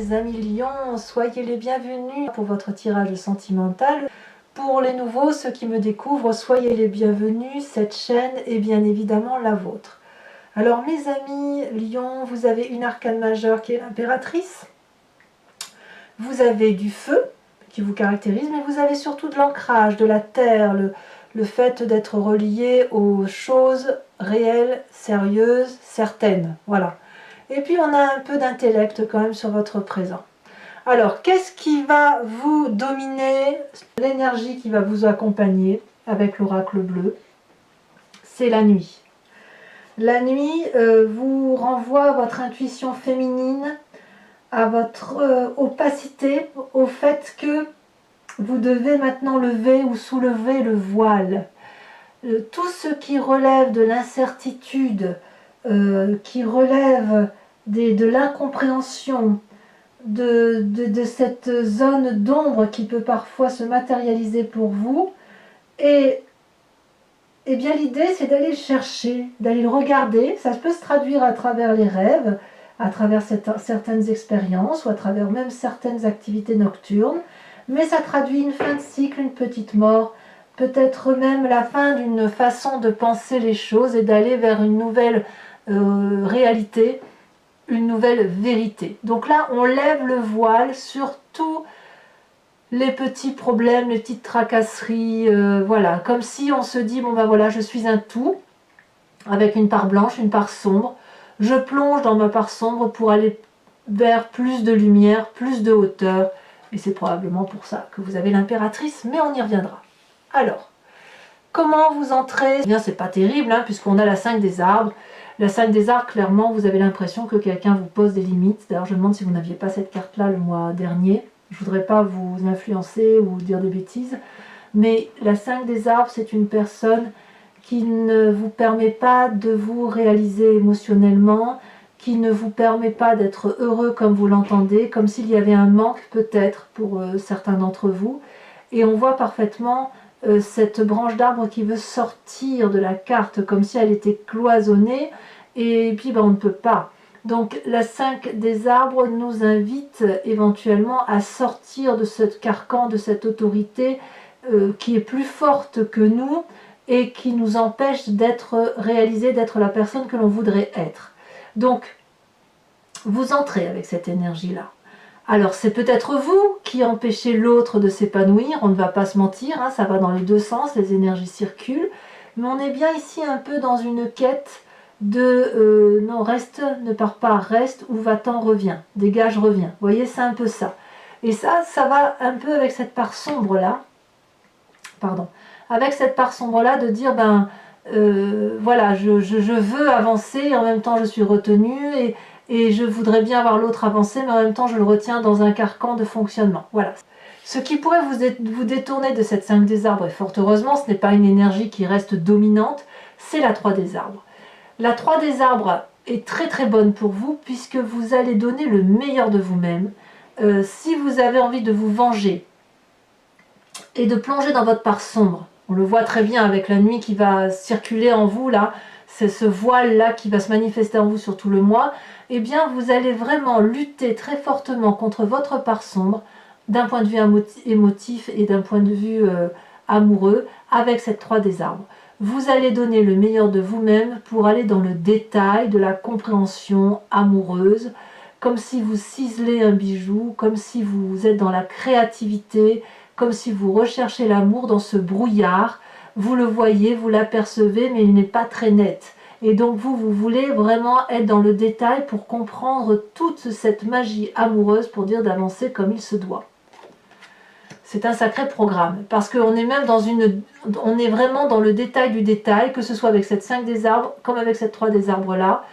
mes amis lions, soyez les bienvenus pour votre tirage sentimental. Pour les nouveaux, ceux qui me découvrent, soyez les bienvenus, cette chaîne est bien évidemment la vôtre. Alors mes amis lions, vous avez une arcane majeure qui est l'impératrice, vous avez du feu qui vous caractérise, mais vous avez surtout de l'ancrage, de la terre, le fait d'être relié aux choses réelles, sérieuses, certaines, voilà. Et puis on a un peu d'intellect quand même sur votre présent. Alors, qu'est-ce qui va vous dominer? L'énergie qui va vous accompagner avec l'oracle bleu, c'est la nuit. La nuit vous renvoie à votre intuition féminine, à votre opacité, au fait que vous devez maintenant lever ou soulever le voile. Tout ce qui relève de l'incertitude, qui relève de l'incompréhension, de cette zone d'ombre qui peut parfois se matérialiser pour vous, et bien l'idée c'est d'aller le chercher, d'aller le regarder. Ça peut se traduire à travers les rêves, à travers certaines expériences ou à travers même certaines activités nocturnes, mais ça traduit une fin de cycle, une petite mort, peut-être même la fin d'une façon de penser les choses et d'aller vers une nouvelle réalité, une nouvelle vérité. Donc là, on lève le voile sur tous les petits problèmes, les petites tracasseries, voilà, comme si on se dit, bon ben voilà, je suis un tout, avec une part blanche, une part sombre, je plonge dans ma part sombre pour aller vers plus de lumière, plus de hauteur, et c'est probablement pour ça que vous avez l'impératrice, mais on y reviendra. Alors, comment vous entrez? Eh bien, c'est pas terrible, hein, puisqu'on a la 5 des arbres. La 5 des arbres, clairement, vous avez l'impression que quelqu'un vous pose des limites. D'ailleurs, je me demande si vous n'aviez pas cette carte-là le mois dernier. Je ne voudrais pas vous influencer ou dire des bêtises. Mais la 5 des arbres, c'est une personne qui ne vous permet pas de vous réaliser émotionnellement, qui ne vous permet pas d'être heureux comme vous l'entendez, comme s'il y avait un manque peut-être pour certains d'entre vous. Et on voit parfaitement cette branche d'arbre qui veut sortir de la carte comme si elle était cloisonnée, et puis on ne peut pas. Donc la 5 des arbres nous invite éventuellement à sortir de ce carcan, de cette autorité qui est plus forte que nous et qui nous empêche d'être réalisé, d'être la personne que l'on voudrait être. Donc vous entrez avec cette énergie-là. Alors c'est peut-être vous qui empêchez l'autre de s'épanouir, on ne va pas se mentir, hein, ça va dans les deux sens, les énergies circulent, mais on est bien ici un peu dans une quête de non, reste, ne pars pas, reste, ou va-t'en, reviens, dégage, reviens. Vous voyez, c'est un peu ça. Et ça va un peu avec cette part sombre-là, pardon, avec cette part sombre-là de dire, voilà, je veux avancer, et en même temps je suis retenue, et je voudrais bien avoir l'autre avancer, mais en même temps je le retiens dans un carcan de fonctionnement. Voilà. Ce qui pourrait vous détourner de cette 5 des arbres, et fort heureusement ce n'est pas une énergie qui reste dominante, c'est la 3 des arbres. La 3 des arbres est très très bonne pour vous, puisque vous allez donner le meilleur de vous-même. Si vous avez envie de vous venger, et de plonger dans votre part sombre, on le voit très bien avec la nuit qui va circuler en vous là, c'est ce voile-là qui va se manifester en vous sur tout le mois, eh bien vous allez vraiment lutter très fortement contre votre part sombre, d'un point de vue émotif et d'un point de vue amoureux, avec cette 3 des arbres. Vous allez donner le meilleur de vous-même pour aller dans le détail de la compréhension amoureuse, comme si vous ciselez un bijou, comme si vous êtes dans la créativité, comme si vous recherchez l'amour dans ce brouillard. Vous le voyez, vous l'apercevez, mais il n'est pas très net. Et donc vous voulez vraiment être dans le détail pour comprendre toute cette magie amoureuse, pour dire d'avancer comme il se doit. C'est un sacré programme, parce qu'on est même on est vraiment dans le détail du détail, que ce soit avec cette 5 des arbres, comme avec cette 3 des arbres là.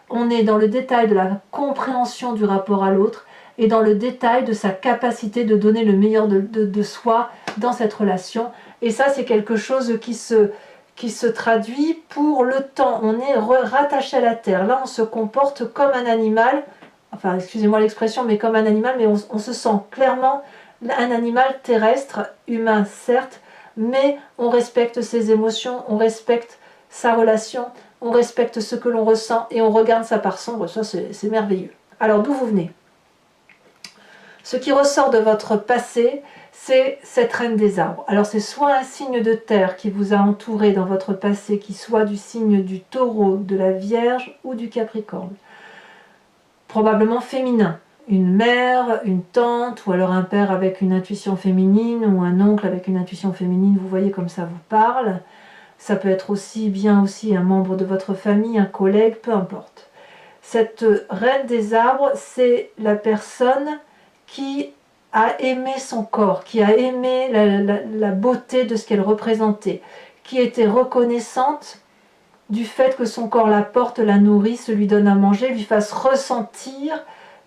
On est dans le détail de la compréhension du rapport à l'autre, et dans le détail de sa capacité de donner le meilleur de soi dans cette relation. Et ça, c'est quelque chose qui se traduit pour le temps. On est rattaché à la terre. Là, on se comporte comme un animal, enfin, excusez-moi l'expression, mais comme un animal, mais on se sent clairement un animal terrestre, humain certes, mais on respecte ses émotions, on respecte sa relation, on respecte ce que l'on ressent et on regarde sa part sombre. Ça, c'est merveilleux. Alors, d'où vous venez? Ce qui ressort de votre passé, c'est cette reine des arbres. Alors c'est soit un signe de terre qui vous a entouré dans votre passé, qui soit du signe du taureau, de la vierge ou du capricorne. Probablement féminin. Une mère, une tante, ou alors un père avec une intuition féminine, ou un oncle avec une intuition féminine, vous voyez comme ça vous parle. Ça peut être aussi un membre de votre famille, un collègue, peu importe. Cette reine des arbres, c'est la personne qui a aimé son corps, qui a aimé la beauté de ce qu'elle représentait, qui était reconnaissante du fait que son corps la porte, la nourrisse, lui donne à manger, lui fasse ressentir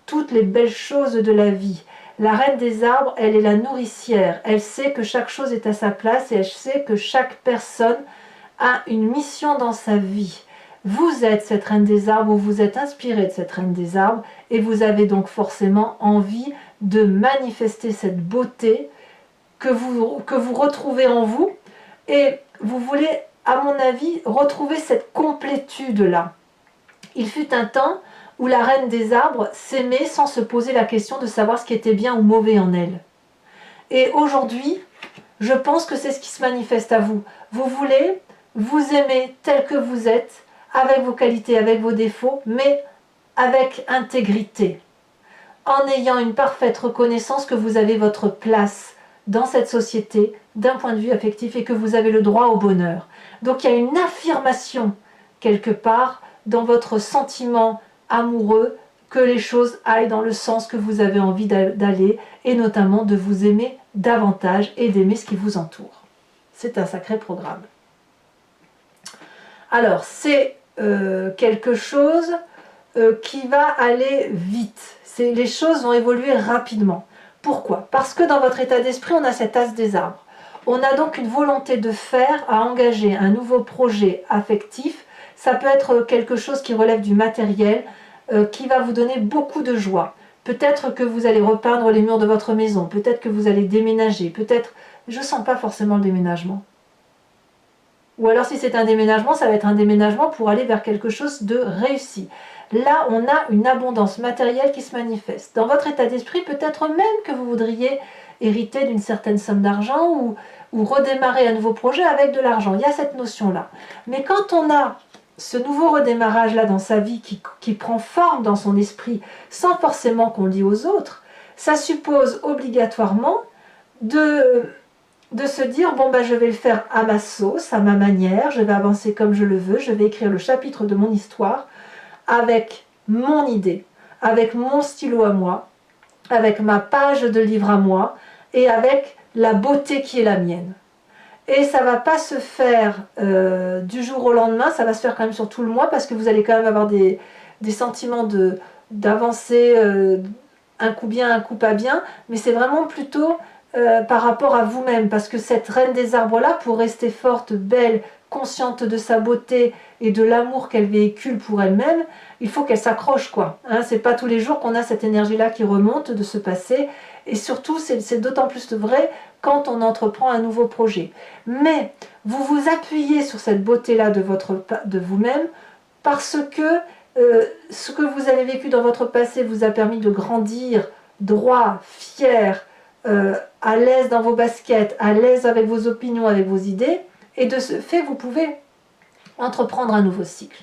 toutes les belles choses de la vie. La reine des arbres, elle est la nourricière. Elle sait que chaque chose est à sa place et elle sait que chaque personne a une mission dans sa vie. Vous êtes cette reine des arbres, ou vous êtes inspiré de cette reine des arbres, et vous avez donc forcément envie de manifester cette beauté que vous retrouvez en vous, et vous voulez, à mon avis, retrouver cette complétude-là. Il fut un temps où la reine des arbres s'aimait sans se poser la question de savoir ce qui était bien ou mauvais en elle. Et aujourd'hui, je pense que c'est ce qui se manifeste à vous. Vous voulez vous aimer tel que vous êtes, avec vos qualités, avec vos défauts, mais avec intégrité, en ayant une parfaite reconnaissance que vous avez votre place dans cette société d'un point de vue affectif et que vous avez le droit au bonheur. Donc il y a une affirmation quelque part dans votre sentiment amoureux que les choses aillent dans le sens que vous avez envie d'aller, et notamment de vous aimer davantage et d'aimer ce qui vous entoure. C'est un sacré programme. Alors c'est quelque chose qui va aller vite. Les choses vont évoluer rapidement. Pourquoi? Parce que dans votre état d'esprit, on a cet as des arbres. On a donc une volonté de faire, à engager un nouveau projet affectif. Ça peut être quelque chose qui relève du matériel, qui va vous donner beaucoup de joie. Peut-être que vous allez repeindre les murs de votre maison, peut-être que vous allez déménager, peut-être... Je ne sens pas forcément le déménagement. Ou alors si c'est un déménagement, ça va être un déménagement pour aller vers quelque chose de réussi. Là, on a une abondance matérielle qui se manifeste. Dans votre état d'esprit, peut-être même que vous voudriez hériter d'une certaine somme d'argent ou redémarrer un nouveau projet avec de l'argent. Il y a cette notion-là. Mais quand on a ce nouveau redémarrage-là dans sa vie qui prend forme dans son esprit, sans forcément qu'on le dise aux autres, ça suppose obligatoirement de se dire, bon je vais le faire à ma sauce, à ma manière, je vais avancer comme je le veux, je vais écrire le chapitre de mon histoire avec mon idée, avec mon stylo à moi, avec ma page de livre à moi et avec la beauté qui est la mienne. Et ça ne va pas se faire du jour au lendemain, ça va se faire quand même sur tout le mois, parce que vous allez quand même avoir des sentiments d'avancer, un coup bien, un coup pas bien, mais c'est vraiment plutôt par rapport à vous-même, parce que cette reine des arbres-là, pour rester forte, belle, consciente de sa beauté et de l'amour qu'elle véhicule pour elle-même, il faut qu'elle s'accroche, quoi. Hein, c'est pas tous les jours qu'on a cette énergie-là qui remonte de ce passé, et surtout, c'est d'autant plus vrai quand on entreprend un nouveau projet. Mais vous vous appuyez sur cette beauté-là de vous-même, parce que ce que vous avez vécu dans votre passé vous a permis de grandir droit, fier, à l'aise dans vos baskets, à l'aise avec vos opinions, avec vos idées, et de ce fait, vous pouvez entreprendre un nouveau cycle.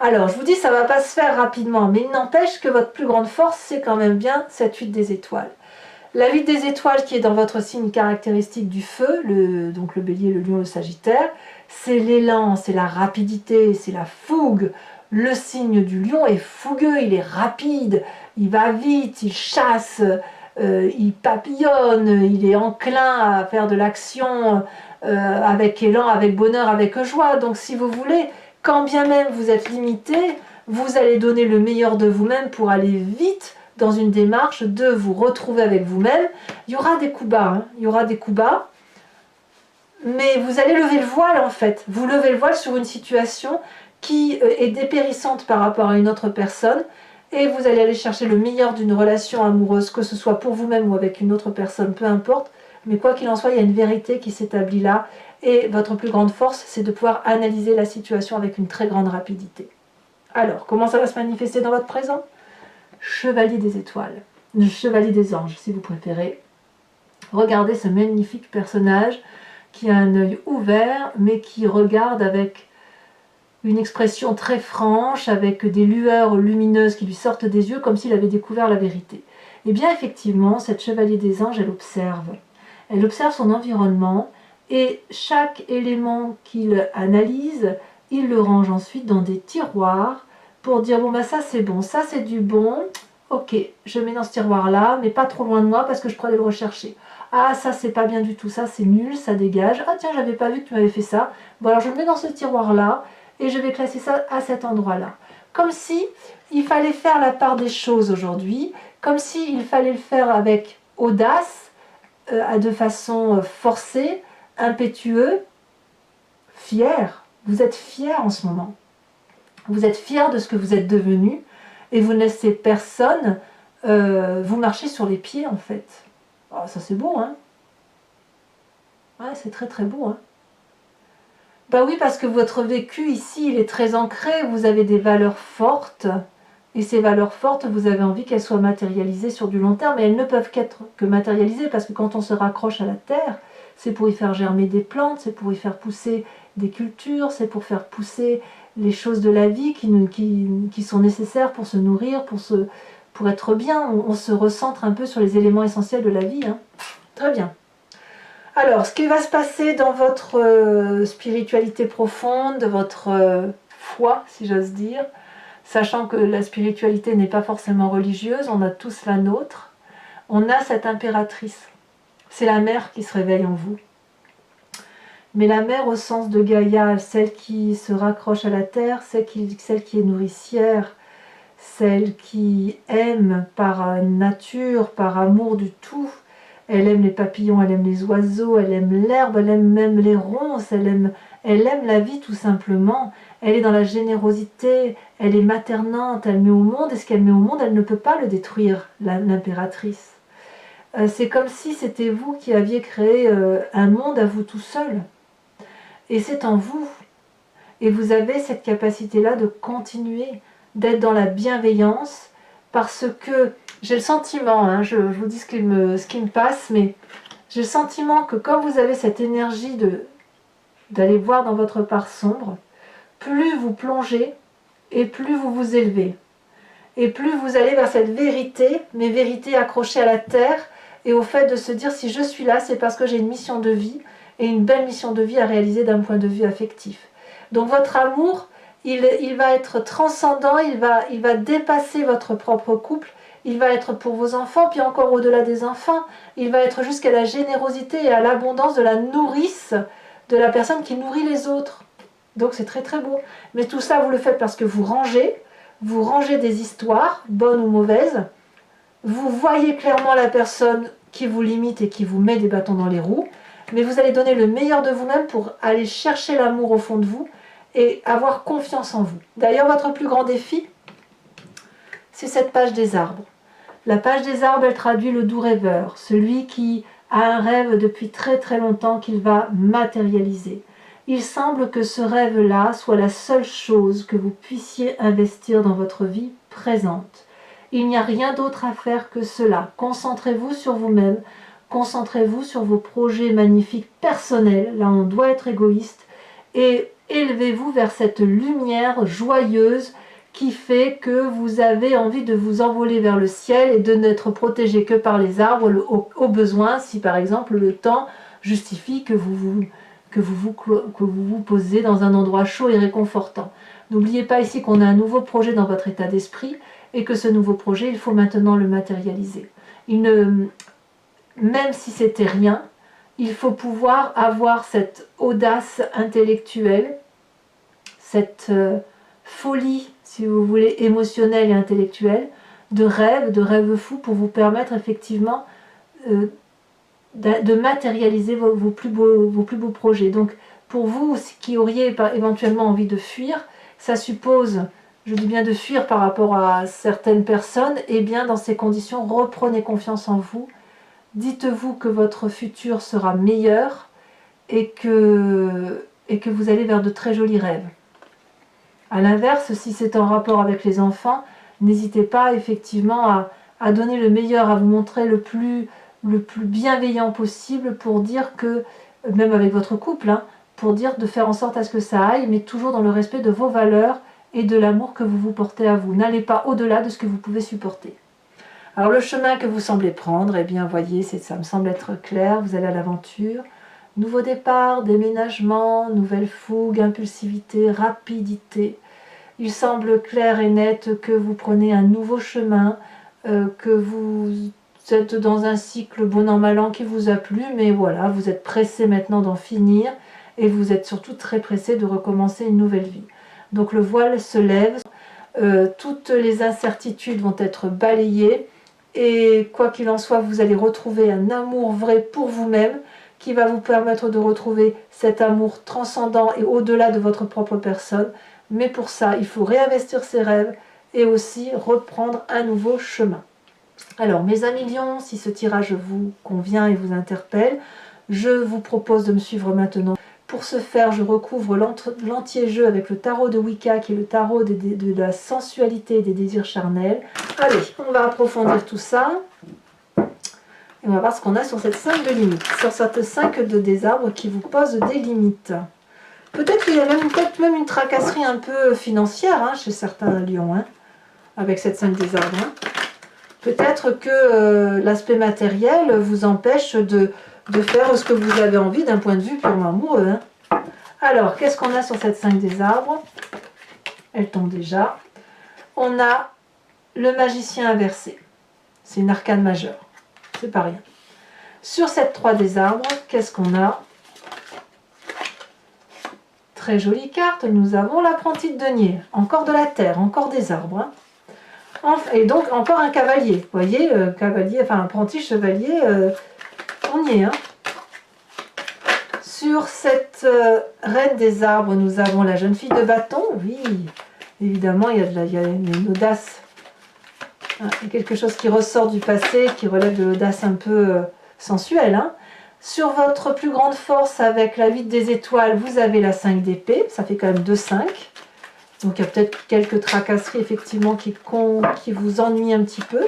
Alors, je vous dis, ça ne va pas se faire rapidement, mais il n'empêche que votre plus grande force, c'est quand même bien cette 8 des étoiles. La 8 des étoiles qui est dans votre signe caractéristique du feu, donc le bélier, le lion, le sagittaire, c'est l'élan, c'est la rapidité, c'est la fougue. Le signe du lion est fougueux, il est rapide, il va vite, il chasse, il papillonne, il est enclin à faire de l'action avec élan, avec bonheur, avec joie. Donc si vous voulez, quand bien même vous êtes limité, vous allez donner le meilleur de vous-même pour aller vite dans une démarche de vous retrouver avec vous-même. Il y aura des coups bas, hein, il y aura des coups bas, mais vous allez lever le voile en fait. Vous levez le voile sur une situation qui est dépérissante par rapport à une autre personne, et vous allez aller chercher le meilleur d'une relation amoureuse, que ce soit pour vous-même ou avec une autre personne, peu importe. Mais quoi qu'il en soit, il y a une vérité qui s'établit là, et votre plus grande force, c'est de pouvoir analyser la situation avec une très grande rapidité. Alors, comment ça va se manifester dans votre présent? Chevalier des étoiles. le chevalier des anges si vous préférez. Regardez ce magnifique personnage qui a un œil ouvert mais qui regarde avec une expression très franche, avec des lueurs lumineuses qui lui sortent des yeux comme s'il avait découvert la vérité. Et bien effectivement, cette chevalier des anges, elle observe son environnement et chaque élément qu'il analyse, il le range ensuite dans des tiroirs pour dire bon bah ça c'est bon, ça c'est du bon, ok, je mets dans ce tiroir là, mais pas trop loin de moi parce que je pourrais aller le rechercher. Ah ça c'est pas bien du tout, ça c'est nul, ça dégage. Ah tiens, j'avais pas vu que tu m'avais fait ça. Bon alors je le mets dans ce tiroir là et je vais classer ça à cet endroit là. Comme si il fallait faire la part des choses aujourd'hui, comme si il fallait le faire avec audace, de façon forcée, impétueux, fier. Vous êtes fier en ce moment. Vous êtes fier de ce que vous êtes devenu et vous ne laissez personne vous marcher sur les pieds en fait. Oh, ça c'est beau, hein? Ouais, c'est très très beau, hein? Bah oui, parce que votre vécu ici, il est très ancré, vous avez des valeurs fortes, et ces valeurs fortes, vous avez envie qu'elles soient matérialisées sur du long terme, mais elles ne peuvent qu'être que matérialisées, parce que quand on se raccroche à la terre, c'est pour y faire germer des plantes, c'est pour y faire pousser des cultures, c'est pour faire pousser les choses de la vie qui sont nécessaires pour se nourrir, pour être bien. On se recentre un peu sur les éléments essentiels de la vie, hein. Très bien. Alors, ce qui va se passer dans votre spiritualité profonde, votre foi, si j'ose dire, sachant que la spiritualité n'est pas forcément religieuse, on a tous la nôtre, on a cette impératrice. C'est la mère qui se réveille en vous. Mais la mère au sens de Gaïa, celle qui se raccroche à la terre, celle qui est nourricière, celle qui aime par nature, par amour du tout. Elle aime les papillons, elle aime les oiseaux, elle aime l'herbe, elle aime même les ronces, elle aime la vie tout simplement. Elle est dans la générosité, elle est maternante, elle met au monde, et ce qu'elle met au monde, elle ne peut pas le détruire, l'impératrice. C'est comme si c'était vous qui aviez créé un monde à vous tout seul. Et c'est en vous. Et vous avez cette capacité-là de continuer, d'être dans la bienveillance, parce que j'ai le sentiment, hein, je vous dis ce qui me passe, mais j'ai le sentiment que quand vous avez cette énergie d'aller voir dans votre part sombre, plus vous plongez et plus vous vous élevez. Et plus vous allez vers cette vérité, mais vérité accrochée à la terre, et au fait de se dire si je suis là, c'est parce que j'ai une mission de vie, et une belle mission de vie à réaliser d'un point de vue affectif. Donc votre amour, il va être transcendant, il va dépasser votre propre couple, il va être pour vos enfants, puis encore au-delà des enfants, il va être jusqu'à la générosité et à l'abondance de la nourrice, de la personne qui nourrit les autres. Donc c'est très très beau. Mais tout ça, vous le faites parce que vous rangez des histoires, bonnes ou mauvaises, vous voyez clairement la personne qui vous limite et qui vous met des bâtons dans les roues, mais vous allez donner le meilleur de vous-même pour aller chercher l'amour au fond de vous et avoir confiance en vous. D'ailleurs, votre plus grand défi, c'est cette page des arbres. La page des arbres, elle traduit le doux rêveur, celui qui a un rêve depuis très très longtemps qu'il va matérialiser. Il semble que ce rêve-là soit la seule chose que vous puissiez investir dans votre vie présente. Il n'y a rien d'autre à faire que cela. Concentrez-vous sur vous-même, concentrez-vous sur vos projets magnifiques personnels, là on doit être égoïste, et élevez-vous vers cette lumière joyeuse qui fait que vous avez envie de vous envoler vers le ciel et de n'être protégé que par les arbres au besoin, si par exemple le temps justifie que vous vous posez dans un endroit chaud et réconfortant. N'oubliez pas ici qu'on a un nouveau projet dans votre état d'esprit et que ce nouveau projet, il faut maintenant le matérialiser. Même si c'était rien, il faut pouvoir avoir cette audace intellectuelle, cette folie, si vous voulez, émotionnelle et intellectuelle, de rêve fou pour vous permettre effectivement de matérialiser vos plus beaux projets. Donc pour vous qui auriez éventuellement envie de fuir, ça suppose, je dis bien de fuir par rapport à certaines personnes, et bien dans ces conditions, reprenez confiance en vous, dites-vous que votre futur sera meilleur et que vous allez vers de très jolis rêves. A l'inverse, si c'est en rapport avec les enfants, n'hésitez pas effectivement à donner le meilleur, à vous montrer le plus bienveillant possible pour dire que, même avec votre couple, hein, pour dire de faire en sorte à ce que ça aille, mais toujours dans le respect de vos valeurs et de l'amour que vous vous portez à vous. N'allez pas au-delà de ce que vous pouvez supporter. Alors le chemin que vous semblez prendre, eh bien voyez, ça me semble être clair, vous allez à l'aventure. Nouveau départ, déménagement, nouvelle fougue, impulsivité, rapidité. Il semble clair et net que vous prenez un nouveau chemin, que vous êtes dans un cycle bon an mal an qui vous a plu, mais voilà, vous êtes pressé maintenant d'en finir et vous êtes surtout très pressé de recommencer une nouvelle vie. Donc le voile se lève, toutes les incertitudes vont être balayées et quoi qu'il en soit, vous allez retrouver un amour vrai pour vous-même qui va vous permettre de retrouver cet amour transcendant et au-delà de votre propre personne. Mais pour ça, il faut réinvestir ses rêves et aussi reprendre un nouveau chemin. Alors, mes amis lions, si ce tirage vous convient et vous interpelle, je vous propose de me suivre maintenant. Pour ce faire, je recouvre l'entier-jeu avec le tarot de Wicca, qui est le tarot de la sensualité et des désirs charnels. Allez, on va approfondir tout ça. Et on va voir ce qu'on a sur cette 5 de limites, sur cette 5 de désarbre qui vous pose des limites. Peut-être qu'il y a même une tracasserie un peu financière hein, chez certains lions, hein, avec cette 5 désarbre. Hein. Peut-être que l'aspect matériel vous empêche de faire ce que vous avez envie d'un point de vue purement amoureux. Hein. Alors, qu'est-ce qu'on a sur cette 5 des arbres? Elle tombe déjà. On a le magicien inversé. C'est une arcane majeure. C'est pas rien. Sur cette 3 des arbres, qu'est-ce qu'on a? Très jolie carte. Nous avons l'apprenti de denier. Encore de la terre, encore des arbres. Hein. Et donc, encore un cavalier. Vous voyez, cavalier, enfin apprenti chevalier, on y est. Hein. Sur cette reine des arbres, nous avons la jeune fille de bâton. Oui, évidemment, il y a une audace. Hein, il y a quelque chose qui ressort du passé, qui relève de l'audace un peu sensuelle. Hein. Sur votre plus grande force, avec la 8 des étoiles, vous avez la 5 d'épée. Ça fait quand même 2-5. Donc il y a peut-être quelques tracasseries, effectivement, qui vous ennuient un petit peu.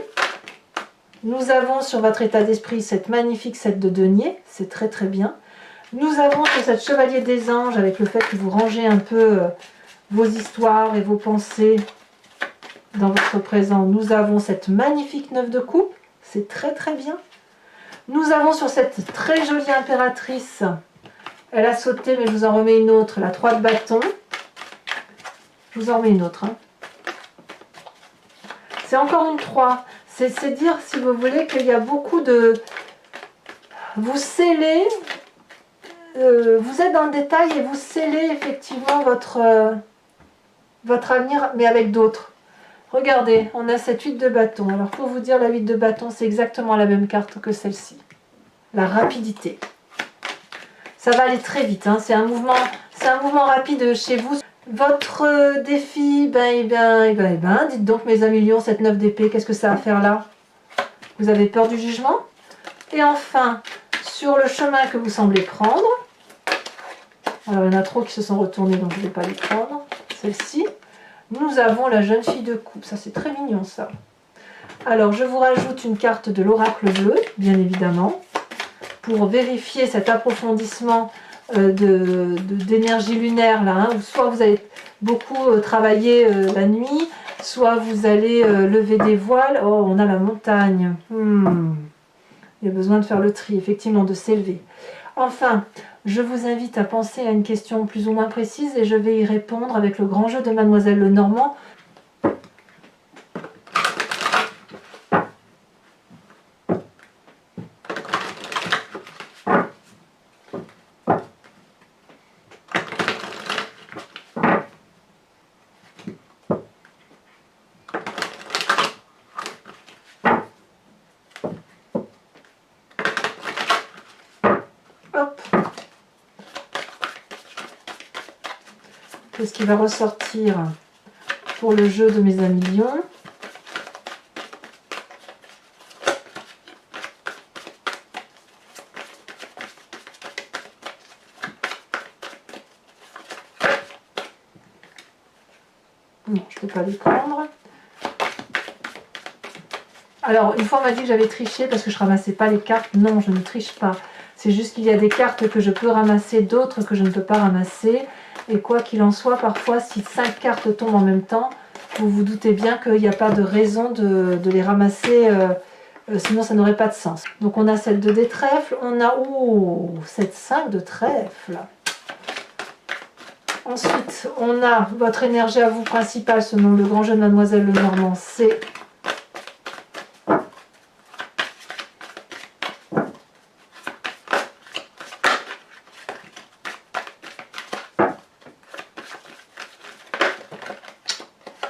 Nous avons sur votre état d'esprit cette magnifique 7 de denier. C'est très très bien. Nous avons sur cette chevalier des anges, avec le fait que vous rangez un peu vos histoires et vos pensées dans votre présent. Nous avons cette magnifique 9 de coupe, c'est très très bien. Nous avons sur cette très jolie impératrice, elle a sauté mais je vous en remets une autre, la 3 de bâton. Je vous en remets une autre. Hein. C'est encore une 3. C'est dire, si vous voulez, qu'il y a beaucoup de... Vous scellez... vous êtes dans le détail et vous scellez effectivement votre avenir, mais avec d'autres. Regardez, on a cette 8 de bâton. Alors pour vous dire, la 8 de bâton, c'est exactement la même carte que celle-ci. La rapidité. Ça va aller très vite, hein. C'est un mouvement rapide chez vous. Votre défi, dites donc mes amis lions, cette 9 d'épée, qu'est-ce que ça va faire là? Vous avez peur du jugement? Et enfin, sur le chemin que vous semblez prendre, alors il y en a trop qui se sont retournés, donc je ne vais pas les prendre, celle-ci, nous avons la jeune fille de coupe, ça c'est très mignon ça. Alors je vous rajoute une carte de l'oracle bleu, bien évidemment, pour vérifier cet approfondissement d'énergie lunaire là, hein, où soit vous allez beaucoup travailler la nuit, soit vous allez lever des voiles. Oh, on a la montagne. Il y a besoin de faire le tri, effectivement, de s'élever. Enfin, je vous invite à penser à une question plus ou moins précise et je vais y répondre avec le grand jeu de Mademoiselle Lenormand. Qu'est-ce qui va ressortir pour le jeu de mes amis lions? Non, je ne peux pas les prendre. Alors, une fois on m'a dit que j'avais triché parce que je ramassais pas les cartes. Non, je ne triche pas. C'est juste qu'il y a des cartes que je peux ramasser, d'autres que je ne peux pas ramasser. Et quoi qu'il en soit, parfois, si 5 cartes tombent en même temps, vous vous doutez bien qu'il n'y a pas de raison de les ramasser, sinon ça n'aurait pas de sens. Donc on a celle de des trèfles, on a cette 5 de trèfle. Ensuite, on a votre énergie à vous principale selon le grand jeu de Mademoiselle Lenormand, c'est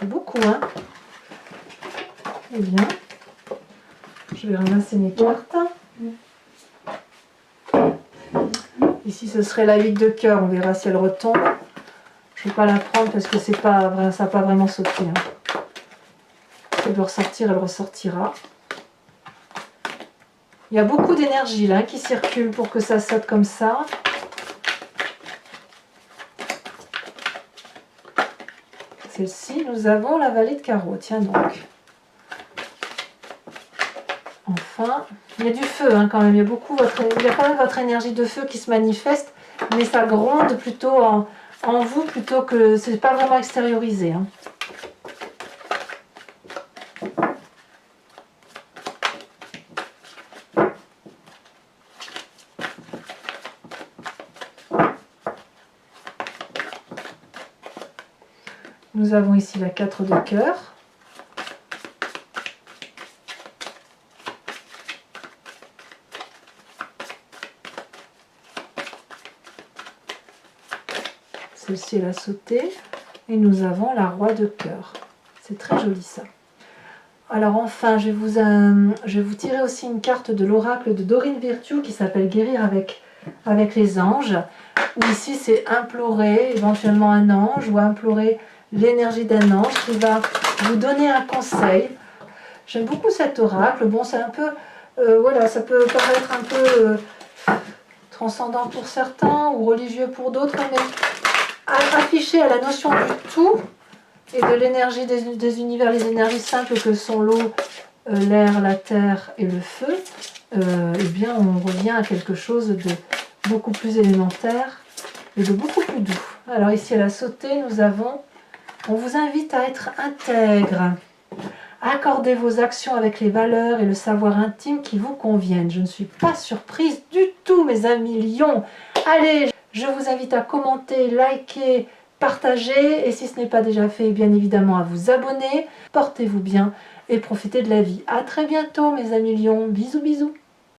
beaucoup, hein. Eh bien, je vais ramasser mes cartes. Ici, ce serait la 8 de cœur. On verra si elle retombe. Je ne vais pas la prendre parce que c'est pas vrai, ça n'a pas vraiment sauté. Hein. Si elle doit ressortir, elle ressortira. Il y a beaucoup d'énergie là qui circule pour que ça saute comme ça. Celle-ci, nous avons la vallée de carreau. Tiens donc. Enfin, il y a du feu hein, quand même. Il y a quand même votre énergie de feu qui se manifeste, mais ça gronde plutôt en vous plutôt que c'est pas vraiment extériorisé. Hein. Nous avons ici la 4 de cœur. Celle-ci elle a sauté. Et nous avons la roi de cœur. C'est très joli ça. Alors enfin, je vais vous tirer aussi une carte de l'oracle de Dorine Virtue qui s'appelle Guérir avec les anges. Où ici c'est implorer éventuellement un ange ou implorer l'énergie d'un ange qui va vous donner un conseil. J'aime beaucoup cet oracle. Bon, c'est un peu, voilà, ça peut paraître un peu transcendant pour certains ou religieux pour d'autres, mais affiché à la notion du tout et de l'énergie des univers, les énergies simples que sont l'eau, l'air, la terre et le feu, eh bien on revient à quelque chose de beaucoup plus élémentaire et de beaucoup plus doux. Alors ici à la sauté, on vous invite à être intègre. Accordez vos actions avec les valeurs et le savoir intime qui vous conviennent. Je ne suis pas surprise du tout, mes amis lions. Allez, je vous invite à commenter, liker, partager. Et si ce n'est pas déjà fait, bien évidemment à vous abonner. Portez-vous bien et profitez de la vie. À très bientôt, mes amis lions. Bisous, bisous.